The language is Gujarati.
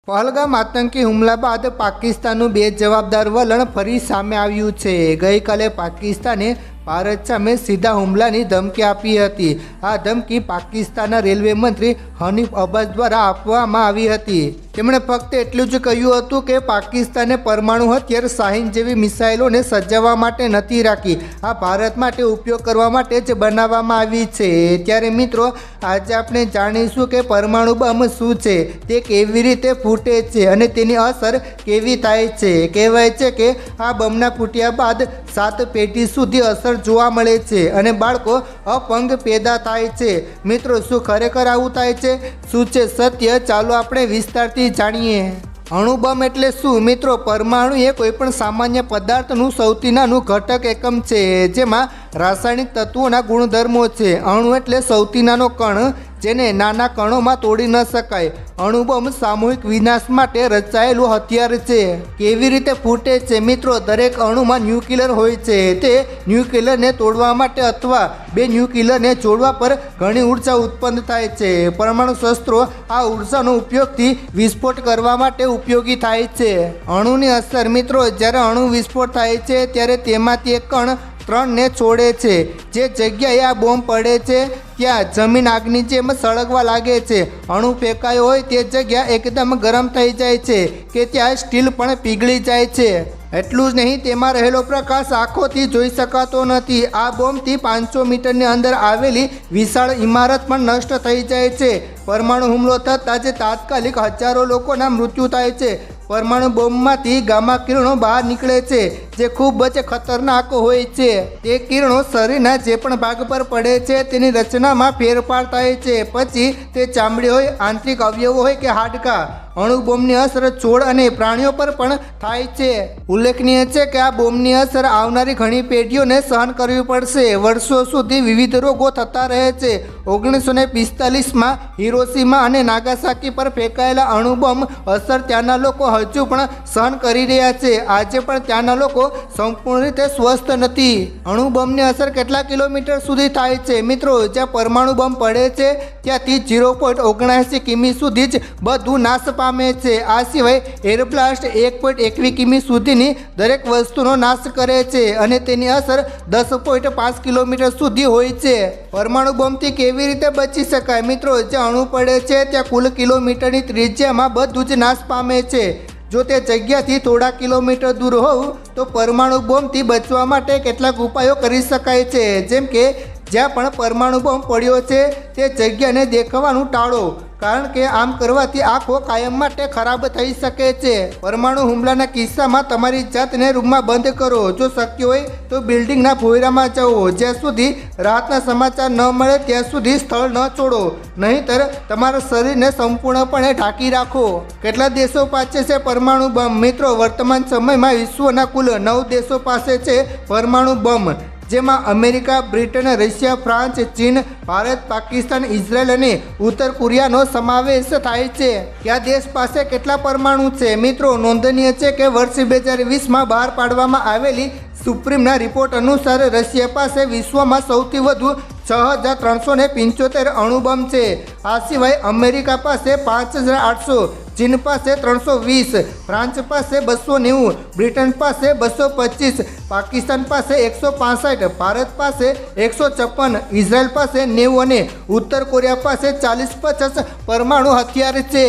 પહલગામ આતંકી હુમલા બાદ પાકિસ્તાનનું બેજવાબદાર વલણ ફરી સામે આવ્યું છે। ગઈકાલે પાકિસ્તાને ભારત સામે સીધા હુમલાની ધમકી આપી હતી। આ ધમકી પાકિસ્તાનના રેલવે મંત્રી હનીફ અબ્બાસ દ્વારા આપવામાં આવી હતી। તેમણે ફક્ત એટલું જ કહ્યું હતું કે પાકિસ્તાને પરમાણુ હથિયાર શાહીન જેવી મિસાઇલોને સજાવવા માટે નથી રાખી, આ ભારત માટે ઉપયોગ કરવા માટે જ બનાવવામાં આવી છે। ત્યારે મિત્રો, આજે આપણે જાણીશું કે પરમાણુ બમ શું છે, તે કેવી રીતે ફૂટે છે અને તેની અસર કેવી થાય છે। કહેવાય છે કે આ બમના ફૂટ્યા બાદ 7 પેઢી સુધી અસર જોવા મળે છે અને બાળકો અપંગ પેદા થાય છે। મિત્રો, શું ખરેખર આવું થાય છે? શું છે સત્ય? ચાલો આપણે વિસ્તારથી જાણીએ। અણુબમ એટલે શું? મિત્રો, પરમાણુ એ કોઈપણ સામાન્ય પદાર્થનું સૌથી નાનું ઘટક એકમ છે જેમાં રાસાયણિક તત્વોના ગુણધર્મો છે। અણુ એટલે સૌથી નાનો કણ જેને નાના કણોમાં તોડી ન શકાય। અણુબમ સામૂહિક વિનાશ માટે રચાયેલું હથિયાર છે। કેવી રીતે ફૂટે છે? મિત્રો, દરેક અણુમાં ન્યુક્લિયર હોય છે। તે ન્યુક્લિયરને તોડવા માટે અથવા બે ન્યુક્લિયરને જોડવા પર ઘણી ઉર્જા ઉત્પન્ન થાય છે। પરમાણુ શસ્ત્રો આ ઉર્જાનો ઉપયોગથી વિસ્ફોટ કરવા માટે ઉપયોગી થાય છે। અણુની અસર મિત્રો, જ્યારે અણુ વિસ્ફોટ થાય છે ત્યારે તેમાંથી એક કણ 3 ને છોડે છે। જે જગ્યાએ આ બોમ્બ પડે છે ત્યાં જમીન આગની જેમ સળગવા લાગે છે। અણુ ફેંકાયો હોય તે જગ્યા એકદમ ગરમ થઈ જાય છે કે ત્યાં સ્ટીલ પણ પીગળી જાય છે। એટલું જ નહીં, તેમાં રહેલો પ્રકાશ આંખોથી જોઈ શકાતો નથી। આ બોમ્બથી 500 મીટરની અંદર આવેલી વિશાળ ઇમારત પણ નષ્ટ થઈ જાય છે। પરમાણુ હુમલો થતાં જ તાત્કાલિક હજારો લોકોના મૃત્યુ થાય છે। પરમાણુ બોમ્બમાંથી ગામા કિરણો બહાર નીકળે છે જે ખૂબ જ ખતરનાક હોય છે। તે કિરણો શરીરના જે પણ ભાગ પર પડે છે તેની રચનામાં ફેરફાર થાય છે, પછી તે ચામડી હોય, આંતરિક અવયવો હોય કે હાડકાં। અણુ બોમ્બની અસર છોડ અને પ્રાણીઓ પર પણ થાય છે। ઉલ્લેખનીય છે કે આ બોમ્બની અસર આવનારી ઘણી પેઢીઓને સહન કરવી પડશે। વર્ષો સુધી વિવિધ રોગો થતા રહે છે। 1945માં હિરોશીમા અને નાગાસાકી પર ફેંકાયેલા અણુ બોમ્બ અસર ત્યાંના લોકો હજુ પણ સહન કરી રહ્યા છે। આજે પણ ત્યાંના લોકો સંપૂર્ણ રીતે સ્વસ્થ નથી। અણુ બોમ્બની અસર કેટલા કિલોમીટર સુધી થાય છે? મિત્રો, જ્યાં પરમાણુ બોમ્બ પડે છે ત્યાંથી 0.79 કિમી સુધી જ બધું નાશ પામે છે। આ સિવાય એર બ્લાસ્ટ 1.21 કિમી સુધીની દરેક વસ્તુનો નાશ કરે છે અને તેની અસર 10.5 કિલોમીટર સુધી હોય છે। પરમાણુ બોમ્બથી કેવી રીતે બચી શકાય? મિત્રો, જ્યાં અણુ પડે છે ત્યાં કુલ કિલોમીટરની ત્રિજ્યામાં બધું જ નાશ પામે છે। જો તે જગ્યાથી થોડા કિલોમીટર દૂર હોવ તો પરમાણુ બોમ્બથી બચવા માટે કેટલાક ઉપાયો કરી શકાય છે, જેમ કે જ્યાં પણ પરમાણુ બોમ્બ પડ્યો છે તે જગ્યાને દેખાવાનું ટાળો, કારણ કે આમ કરવાથી આંખો કાયમ માટે ખરાબ થઈ શકે છે। પરમાણુ હુમલાના કિસ્સામાં તમારી જાતને રૂમમાં બંધ કરો। જો શક્ય હોય તો બિલ્ડિંગના ભોયરામાં જાઓ। જ્યાં સુધી રાહતના સમાચાર ન મળે ત્યાં સુધી સ્થળ ન છોડો, નહીંતર તમારા શરીરને સંપૂર્ણપણે ઢાંકી રાખો। કેટલા દેશો પાસે છે પરમાણુ બમ? મિત્રો, વર્તમાન સમયમાં વિશ્વના કુલ 9 દેશો પાસે છે પરમાણુ બમ, જેમાં અમેરિકા, બ્રિટન, રશિયા, ફ્રાન્સ, ચીન, ભારત, પાકિસ્તાન, ઇઝરાયલ અને ઉત્તર કોરિયાનો સમાવેશ થાય છે। કયા દેશ પાસે કેટલા પરમાણુ છે? મિત્રો, નોંધનીય છે કે વર્ષ 2020માં બહાર પાડવામાં આવેલી સુપ્રીમના રિપોર્ટ અનુસાર રશિયા પાસે વિશ્વમાં સૌથી વધુ 6375 અણુબમ છે। આ સિવાય અમેરિકા પાસે 5800, ચીન પાસે 320, ફ્રાન્સ પાસે 290, બ્રિટન પાસે 225, પાકિસ્તાન પાસે 165, ભારત પાસે 156, ઇઝરાયલ પાસે 90 અને ઉત્તર કોરિયા પાસે 40-50 પરમાણુ હથિયાર છે।